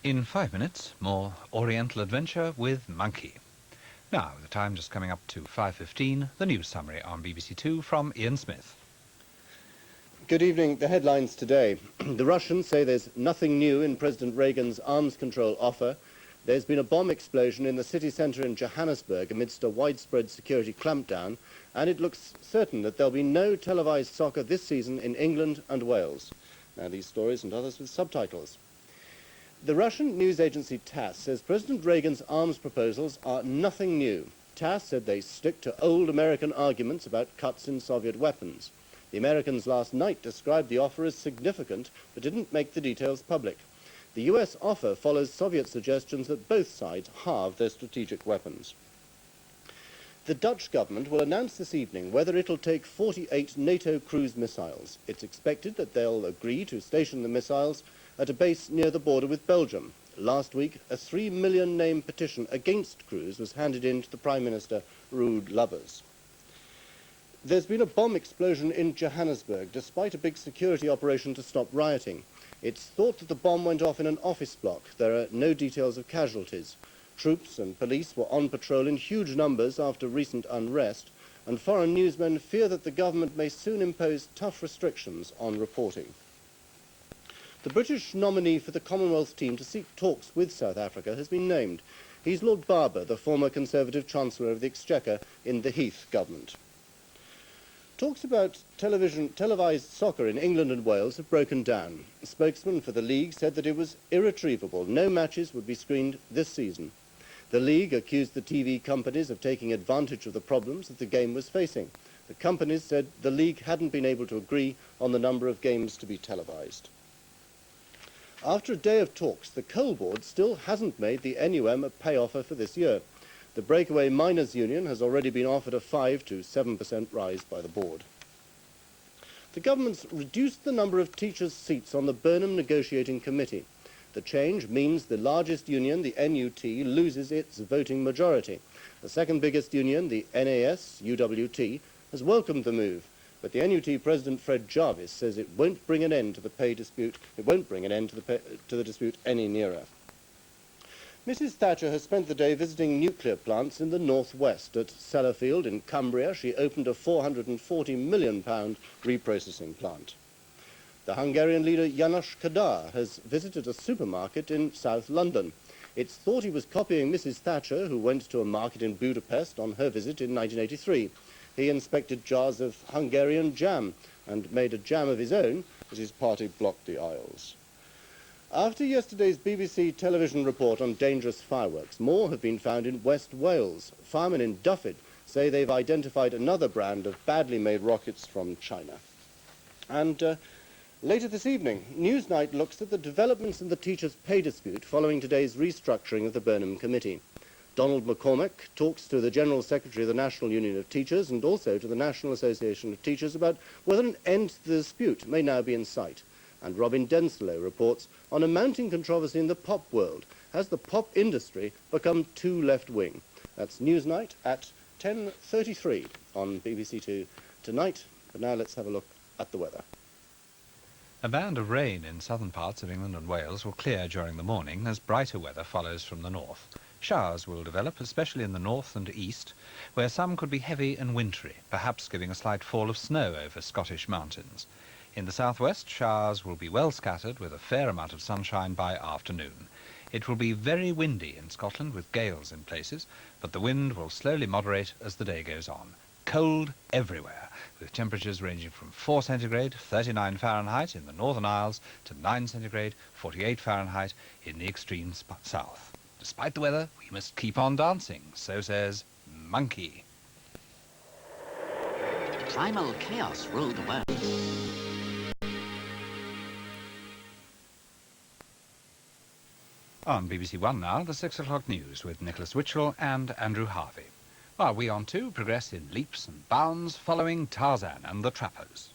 In 5 minutes, more Oriental adventure with Monkey. Now, the time just coming up to 5:15, the news summary on BBC2 from Ian Smith. Good evening. The headlines today. The Russians say there's nothing new in President Reagan's arms control offer. There's been a bomb explosion in the city centre in Johannesburg amidst a widespread security clampdown, and it looks certain that there'll be no televised soccer this season in England and Wales. Now, these stories and others with subtitles. The Russian news agency TASS says President Reagan's arms proposals are nothing new. TASS said they stick to old American arguments about cuts in Soviet weapons. The Americans last night described the offer as significant, but didn't make the details public. The US offer follows Soviet suggestions that both sides halve their strategic weapons. The Dutch government will announce this evening whether it'll take 48 NATO cruise missiles. It's expected that they'll agree to station the missiles at a base near the border with Belgium. Last week, a 3 million name petition against cruise was handed in to the Prime Minister, Ruud Lubbers. There's been a bomb explosion in Johannesburg, despite a big security operation to stop rioting. It's thought that the bomb went off in an office block. There are no details of casualties. Troops and police were on patrol in huge numbers after recent unrest, and foreign newsmen fear that the government may soon impose tough restrictions on reporting. The British nominee for the Commonwealth team to seek talks with South Africa has been named. He's Lord Barber, the former Conservative Chancellor of the Exchequer in the Heath government. Talks about televised soccer in England and Wales have broken down. A spokesman for the league said that it was irretrievable. No matches would be screened this season. The league accused the TV companies of taking advantage of the problems that the game was facing. The companies said the league hadn't been able to agree on the number of games to be televised. After a day of talks, the Coal Board still hasn't made the NUM a pay offer for this year. The breakaway miners' union has already been offered a 5 to 7% rise by the board. The government's reduced the number of teachers' seats on the Burnham Negotiating Committee. The change means the largest union, the NUT, loses its voting majority. The second biggest union, the NAS-UWT, has welcomed the move. But the NUT President Fred Jarvis says it won't bring an end to the pay dispute. It won't bring an end to the dispute any nearer. Mrs. Thatcher has spent the day visiting nuclear plants in the northwest. At Sellafield in Cumbria, she opened a £440 million reprocessing plant. The Hungarian leader János Kadar has visited a supermarket in South London. It's thought he was copying Mrs. Thatcher, who went to a market in Budapest on her visit in 1983. He inspected jars of Hungarian jam and made a jam of his own, as his party blocked the aisles. After yesterday's BBC television report on dangerous fireworks, more have been found in West Wales. Firemen in Dyfed say they've identified another brand of badly made rockets from China. And later this evening, Newsnight looks at the developments in the teachers' pay dispute following today's restructuring of the Burnham Committee. Donald McCormack talks to the General Secretary of the National Union of Teachers and also to the National Association of Teachers about whether an end to the dispute may now be in sight. And Robin Denslow reports on a mounting controversy in the pop world. Has the pop industry become too left-wing? That's Newsnight at 10:33 on BBC2 tonight. But now let's have a look at the weather. A band of rain in southern parts of England and Wales will clear during the morning as brighter weather follows from the north. Showers will develop, especially in the north and east, where some could be heavy and wintry, perhaps giving a slight fall of snow over Scottish mountains. In the southwest, showers will be well scattered with a fair amount of sunshine by afternoon. It will be very windy in Scotland with gales in places, but the wind will slowly moderate as the day goes on. Cold everywhere, with temperatures ranging from 4 centigrade, 39 Fahrenheit in the Northern Isles to 9 centigrade, 48 Fahrenheit in the extreme south. Despite the weather, we must keep on dancing, so says Monkey. Primal chaos ruled the world. On BBC1 now, the 6 o'clock news with Nicholas Witchell and Andrew Harvey. While we on 2 progress in leaps and bounds following Tarzan and the Trappers.